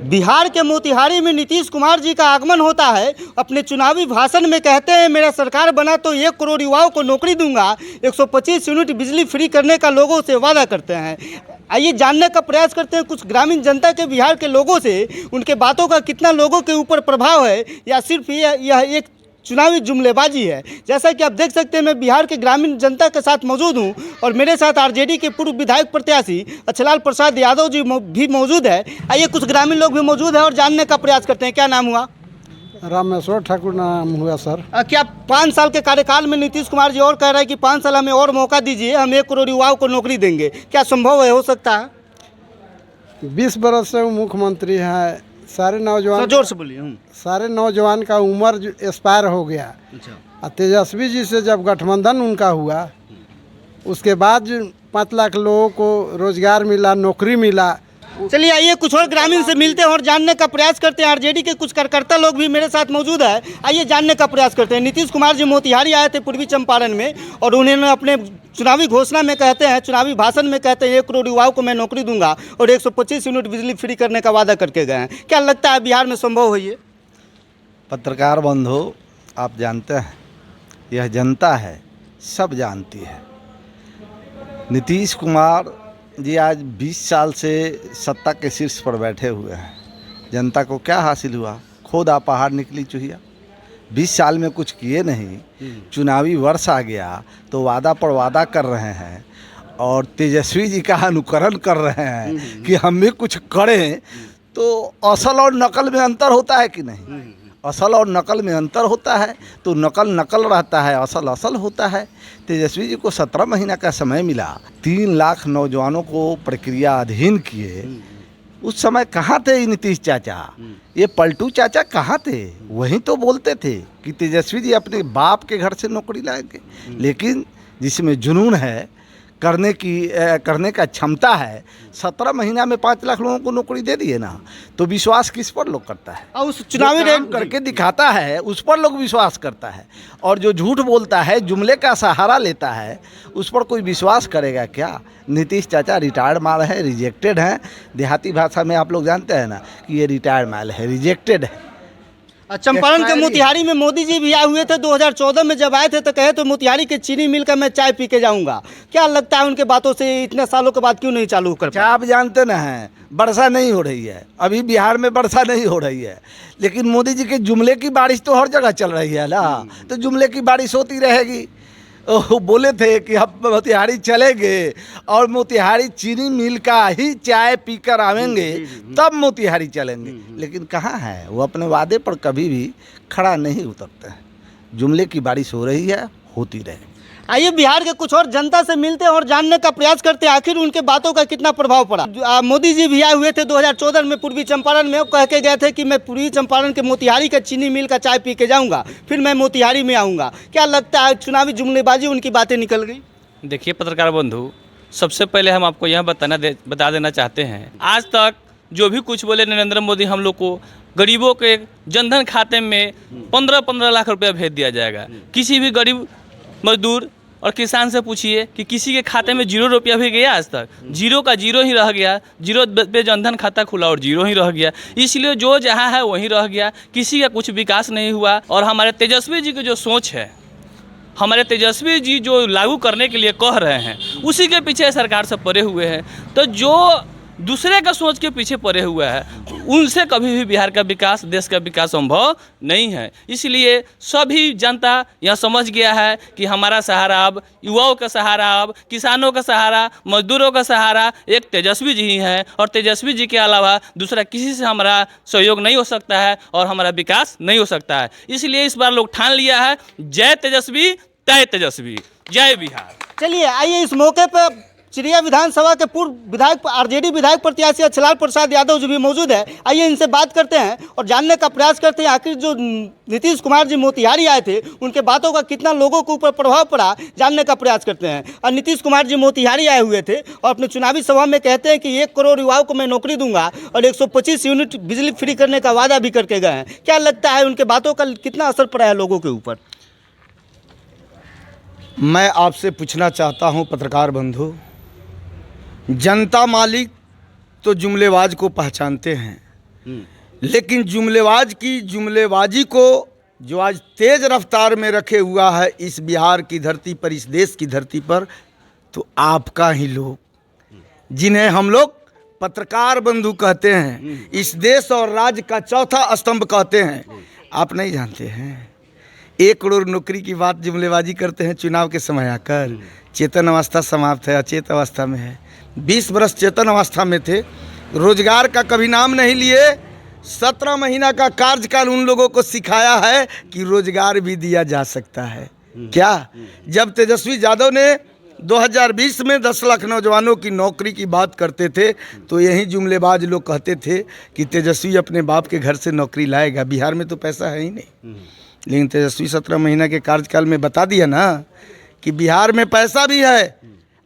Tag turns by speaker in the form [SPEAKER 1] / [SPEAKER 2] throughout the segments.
[SPEAKER 1] बिहार के मोतिहारी में नीतीश कुमार जी का आगमन होता है। अपने चुनावी भाषण में कहते हैं मेरा सरकार बना तो 1 करोड़ युवाओं को नौकरी दूंगा, 125 यूनिट बिजली फ्री करने का लोगों से वादा करते हैं। आइए जानने का प्रयास करते हैं कुछ ग्रामीण जनता के, बिहार के लोगों से, उनके बातों का कितना लोगों के ऊपर प्रभाव है या सिर्फ यह एक चुनावी जुमलेबाजी है। जैसा कि आप देख सकते हैं मैं बिहार के ग्रामीण जनता के साथ मौजूद हूं और मेरे साथ आरजेडी के पूर्व विधायक प्रत्याशी अच्छलाल प्रसाद यादव जी भी मौजूद है। आइए कुछ ग्रामीण लोग भी मौजूद हैं और जानने का प्रयास करते हैं। क्या नाम हुआ?
[SPEAKER 2] रामेश्वर ठाकुर नाम हुआ सर।
[SPEAKER 1] क्या 5 साल के कार्यकाल में नीतीश कुमार जी और कह रहे हैं कि 5 साल हमें और मौका दीजिए, हम 1 करोड़ युवाओं को नौकरी देंगे, क्या संभव है, हो सकता है?
[SPEAKER 2] 20 बरस से वो मुख्यमंत्री हैं। सारे नौजवान,
[SPEAKER 1] जोर से बोलिए।
[SPEAKER 2] सारे नौजवान का उम्र एक्सपायर हो गया। और तेजस्वी जी से जब गठबंधन उनका हुआ उसके बाद 5 लाख लोगों को रोजगार मिला, नौकरी मिला।
[SPEAKER 1] चलिए आइए कुछ और ग्रामीण से मिलते हैं और जानने का प्रयास करते हैं। आरजेडी के कुछ कार्यकर्ता लोग भी मेरे साथ मौजूद है। आइए जानने का प्रयास करते हैं। नीतीश कुमार जी मोतिहारी आए थे पूर्वी चंपारण में और उन्होंने अपने चुनावी घोषणा में कहते हैं, चुनावी भाषण में कहते हैं 1 करोड़ युवाओं को मैं नौकरी दूंगा और 125 यूनिट बिजली फ्री करने का वादा करके गए हैं। क्या लगता है बिहार में संभव है ये?
[SPEAKER 3] पत्रकार बंधु, आप जानते हैं यह जनता है, सब जानती है। नीतीश कुमार जी आज 20 साल से सत्ता के शीर्ष पर बैठे हुए हैं। जनता को क्या हासिल हुआ? खोदा पहाड़ निकली चुहिया। 20 साल में कुछ किए नहीं। चुनावी वर्ष आ गया तो वादा पर वादा कर रहे हैं और तेजस्वी जी का अनुकरण कर रहे हैं कि हम भी कुछ करें। तो असल और नकल में अंतर होता है कि नहीं? असल और नकल में अंतर होता है। तो नकल नकल रहता है, असल असल होता है। तेजस्वी जी को 17 महीना का समय मिला, 3 लाख नौजवानों को प्रक्रिया अधीन किए। उस समय कहाँ थे नीतीश चाचा? ये पलटू चाचा कहाँ थे? वहीं तो बोलते थे कि तेजस्वी जी अपने बाप के घर से नौकरी लाएंगे। लेकिन जिसमें जुनून है, करने का क्षमता है, 17 महीना में 5 लाख लोगों को नौकरी दे दिए ना, तो विश्वास किस पर लोग करता है?
[SPEAKER 1] और उस चुनावी
[SPEAKER 3] काम करके दिखाता है उस पर लोग विश्वास करता है। और जो झूठ बोलता है, जुमले का सहारा लेता है, उस पर कोई विश्वास करेगा क्या? नीतीश चाचा रिटायर्ड माल है, रिजेक्टेड हैं। देहाती भाषा में आप लोग जानते हैं ना कि ये रिटायर्ड माल है, रिजेक्टेड है।
[SPEAKER 1] चंपारण के मोतिहारी में मोदी जी भी आए हुए थे 2014 में। जब आए थे तो कहे तो मोतिहारी के चीनी मिल का मैं चाय पी के जाऊंगा। क्या लगता है उनके बातों से इतने सालों के बाद क्यों नहीं चालू कर पाए?
[SPEAKER 3] आप जानते ना हैं, वर्षा नहीं हो रही है अभी बिहार में, वर्षा नहीं हो रही है। लेकिन मोदी जी के जुमले की बारिश तो हर जगह चल रही है ना। तो जुमले की बारिश होती रहेगी। वो बोले थे कि हम मोतिहारी चलेंगे और मोतिहारी चीनी मिल का ही चाय पीकर आवेंगे, तब मोतिहारी चलेंगे। लेकिन कहाँ है वो? अपने वादे पर कभी भी खड़ा नहीं उतरते हैं। जुमले की बारिश हो रही है, होती रहेगी।
[SPEAKER 1] आइए बिहार के कुछ और जनता से मिलते हैं और जानने का प्रयास करते हैं आखिर उनके बातों का कितना प्रभाव पड़ा। मोदी जी भी आए हुए थे 2014 में पूर्वी चंपारण में। वो कह के गए थे कि मैं पूर्वी चंपारण के मोतिहारी का चीनी मिल का चाय पी के जाऊंगा, फिर मैं मोतिहारी में आऊँगा। क्या लगता है चुनावी जुमलेबाजी उनकी बातें निकल गई?
[SPEAKER 4] देखिए पत्रकार बंधु, सबसे पहले हम आपको यह बता देना चाहते हैं, आज तक जो भी कुछ बोले नरेंद्र मोदी, हम लोग को गरीबों के जनधन खाते में 15-15 लाख रुपया भेज दिया जाएगा। किसी भी गरीब मजदूर और किसान से पूछिए कि किसी के खाते में 0 रुपया भी गया? आज तक 0 का 0 ही रह गया। 0 पे जनधन खाता खुला और 0 ही रह गया। इसलिए जो जहाँ है वहीं रह गया, किसी का कुछ विकास नहीं हुआ। और हमारे तेजस्वी जी की जो सोच है, हमारे तेजस्वी जी जो लागू करने के लिए कह रहे हैं, उसी के पीछे सरकार से पड़े हुए हैं। तो जो दूसरे का सोच के पीछे पड़े हुआ है, उनसे कभी भी बिहार का विकास, देश का विकास संभव नहीं है। इसलिए सभी जनता यह समझ गया है कि हमारा सहारा अब युवाओं का सहारा, अब किसानों का सहारा, मजदूरों का सहारा एक तेजस्वी जी ही है। और तेजस्वी जी के अलावा दूसरा किसी से हमारा सहयोग नहीं हो सकता है और हमारा विकास नहीं हो सकता है। इसलिए इस बार लोग ठान लिया है, जय तेजस्वी तय तेजस्वी, जय बिहार।
[SPEAKER 1] चलिए आइए इस मौके पर चिड़िया विधानसभा के पूर्व विधायक, आरजेडी विधायक प्रत्याशी अच्छलाल प्रसाद यादव जी भी मौजूद है। आइए इनसे बात करते हैं और जानने का प्रयास करते हैं आखिर जो नीतीश कुमार जी मोतिहारी आए थे उनके बातों का कितना लोगों के ऊपर प्रभाव पड़ा, जानने का प्रयास करते हैं। और नीतीश कुमार जी मोतिहारी आए हुए थे और अपने चुनावी सभा में कहते हैं कि 1 करोड़ युवाओं को मैं नौकरी दूंगा और 125 यूनिट बिजली फ्री करने का वादा भी करके गए हैं। क्या लगता है उनके बातों का कितना असर पड़ा है लोगों के ऊपर?
[SPEAKER 5] मैं आपसे पूछना चाहता हूं पत्रकार बंधु, जनता मालिक तो जुमलेबाज को पहचानते हैं, लेकिन जुमलेबाजी को जो आज तेज रफ्तार में रखे हुआ है इस बिहार की धरती पर, इस देश की धरती पर, तो आपका ही लोग, जिन्हें हम लोग पत्रकार बंधु कहते हैं, इस देश और राज्य का चौथा स्तंभ कहते हैं, आप नहीं जानते हैं। 1 करोड़ नौकरी की बात जुमलेबाजी करते हैं चुनाव के समय आकर। चेतन अवस्था समाप्त है, अचेत अवस्था में है। 20 वर्ष चेतन अवस्था में थे, रोजगार का कभी नाम नहीं लिए। 17 महीना का कार्यकाल उन लोगों को सिखाया है कि रोजगार भी दिया जा सकता है। क्या जब तेजस्वी यादव ने 2020 में 10 लाख नौजवानों की नौकरी की बात करते थे तो यही जुमलेबाज लोग कहते थे कि तेजस्वी अपने बाप के घर से नौकरी लाएगा। बिहार में तो पैसा है ही नहीं, लेकिन तेजस्वी 17 महीना के कार्यकाल में बता दिया ना कि बिहार में पैसा भी है।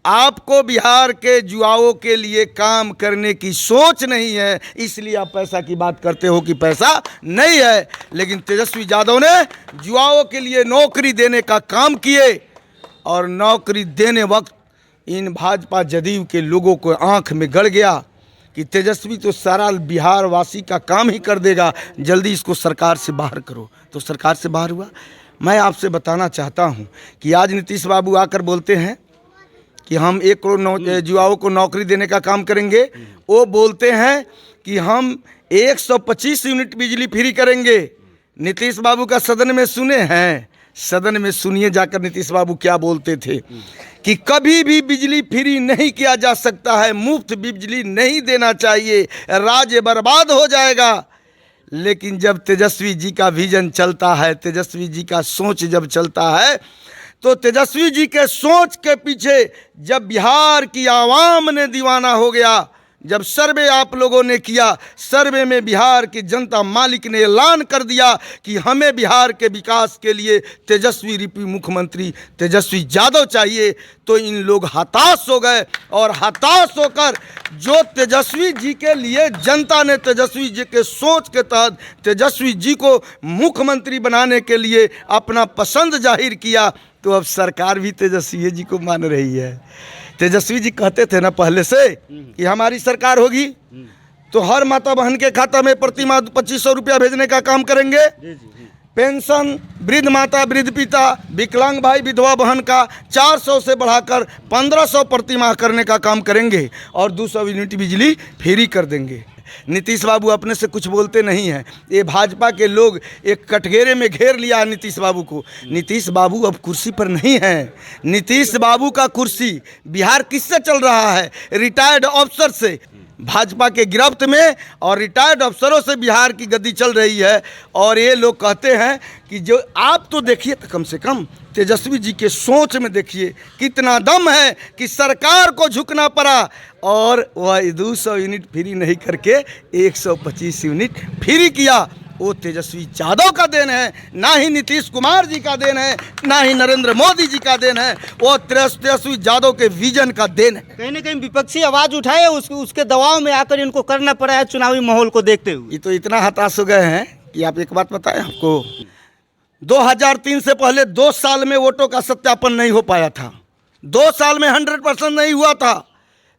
[SPEAKER 5] आपको बिहार के युवाओं के लिए काम करने की सोच नहीं है, इसलिए आप पैसा की बात करते हो कि पैसा नहीं है। लेकिन तेजस्वी यादव ने युवाओं के लिए नौकरी देने का काम किए और नौकरी देने वक्त इन भाजपा जदयू के लोगों को आंख में गड़ गया कि तेजस्वी तो सारा बिहार वासी का काम ही कर देगा, जल्दी इसको सरकार से बाहर करो। तो सरकार से बाहर हुआ। मैं आपसे बताना चाहता हूं कि आज नीतीश बाबू आकर बोलते हैं कि हम 1 करोड़ युवाओं को नौकरी देने का काम करेंगे। वो बोलते हैं कि हम 125 यूनिट बिजली फ्री करेंगे। नीतीश बाबू का सदन में सुने हैं, सदन में सुनिए जाकर नीतीश बाबू क्या बोलते थे कि कभी भी बिजली फ्री नहीं किया जा सकता है, मुफ्त बिजली नहीं देना चाहिए, राज्य बर्बाद हो जाएगा। लेकिन जब तेजस्वी जी का विजन चलता है, तेजस्वी जी का सोच जब चलता है, तो तेजस्वी जी के सोच के पीछे जब बिहार की आवाम ने दीवाना हो गया, जब सर्वे आप लोगों ने किया, सर्वे में बिहार की जनता मालिक ने ऐलान कर दिया कि हमें बिहार के विकास के लिए तेजस्वी रूपी मुख्यमंत्री तेजस्वी यादव चाहिए, तो इन लोग हताश हो गए। और हताश होकर जो तेजस्वी जी के लिए जनता ने तेजस्वी जी के सोच के तहत तेजस्वी जी को मुख्यमंत्री बनाने के लिए अपना पसंद जाहिर किया, तो अब सरकार भी तेजस्वी जी को मान रही है। तेजस्वी जी कहते थे ना पहले से कि हमारी सरकार होगी तो हर माता बहन के खाता में प्रति माह 2500 रुपया भेजने का काम करेंगे। पेंशन वृद्ध माता वृद्ध पिता विकलांग भाई विधवा बहन का 400 से बढ़ाकर 1500 प्रति माह करने का काम करेंगे और 200 यूनिट बिजली फ्री कर देंगे। नीतीश बाबू अपने से कुछ बोलते नहीं हैं, ये भाजपा के लोग एक कटघरे में घेर लिया नीतीश बाबू को। नीतीश बाबू अब कुर्सी पर नहीं हैं। नीतीश बाबू का कुर्सी बिहार किससे चल रहा है? रिटायर्ड अफसर से, भाजपा के गिरफ्त में और रिटायर्ड अफसरों से बिहार की गद्दी चल रही है। और ये लोग कहते हैं कि जो आप तो देखिए तो कम से कम तेजस्वी जी के सोच में देखिए कितना दम है कि सरकार को झुकना पड़ा और वह 200 यूनिट फ्री नहीं करके 125 यूनिट फ्री किया। वो तेजस्वी यादव का देन है, ना ही नीतीश कुमार जी का देन है, ना ही नरेंद्र मोदी जी का देन है, वो तेजस्वी यादव के विजन का देन है।
[SPEAKER 1] कहीं ना कहीं विपक्षी आवाज उठाए, उसके दबाव में आकर इनको करना पड़ा है चुनावी माहौल को देखते हुए।
[SPEAKER 5] ये तो इतना हताश हो गए हैं कि आप एक बात बताएं आपको, 2003 से पहले 2 साल में वोटों का सत्यापन नहीं हो पाया था, 2 साल में 100% नहीं हुआ था।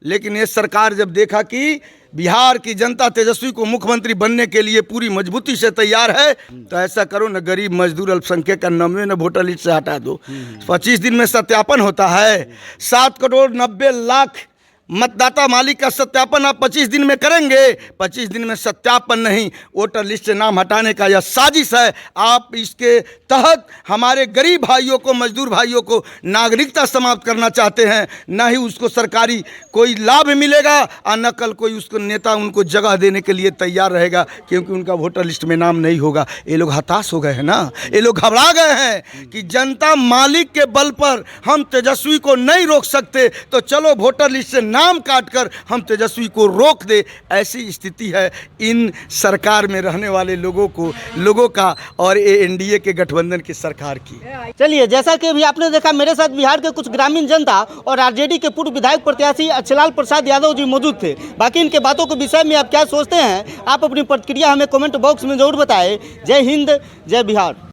[SPEAKER 5] लेकिन ये सरकार जब देखा कि बिहार की जनता तेजस्वी को मुख्यमंत्री बनने के लिए पूरी मजबूती से तैयार है, तो ऐसा करो न गरीब मजदूर अल्पसंख्यक का 90 न वोटर लिस्ट से हटा दो। 25 दिन में सत्यापन होता है। 7 करोड़ 90 लाख मतदाता मालिक का सत्यापन आप 25 दिन में करेंगे? 25 दिन में सत्यापन नहीं, वोटर लिस्ट से नाम हटाने का यह साजिश है। आप इसके तहत हमारे गरीब भाइयों को, मजदूर भाइयों को नागरिकता समाप्त करना चाहते हैं। ना ही उसको सरकारी कोई लाभ मिलेगा और न कल कोई उसको नेता उनको जगह देने के लिए तैयार रहेगा, क्योंकि उनका वोटर लिस्ट में नाम नहीं होगा। ये लोग हताश हो गए हैं ना, ये लोग घबरा गए हैं कि जनता मालिक के बल पर हम तेजस्वी को नहीं रोक सकते, तो चलो वोटर लिस्ट से नाम काटकर हम तेजस्वी को रोक दे। ऐसी स्थिति है इन सरकार में रहने वाले लोगों का और एनडीए के गठबंधन की सरकार की।
[SPEAKER 1] चलिए, जैसा कि अभी आपने देखा, मेरे साथ बिहार के कुछ ग्रामीण जनता और आरजेडी के पूर्व विधायक प्रत्याशी अच्छलाल प्रसाद यादव जी मौजूद थे। बाकी इनके बातों के विषय में आप क्या सोचते हैं, आप अपनी प्रतिक्रिया हमें कमेंट बॉक्स में जरूर बताएं। जय हिंद, जय बिहार।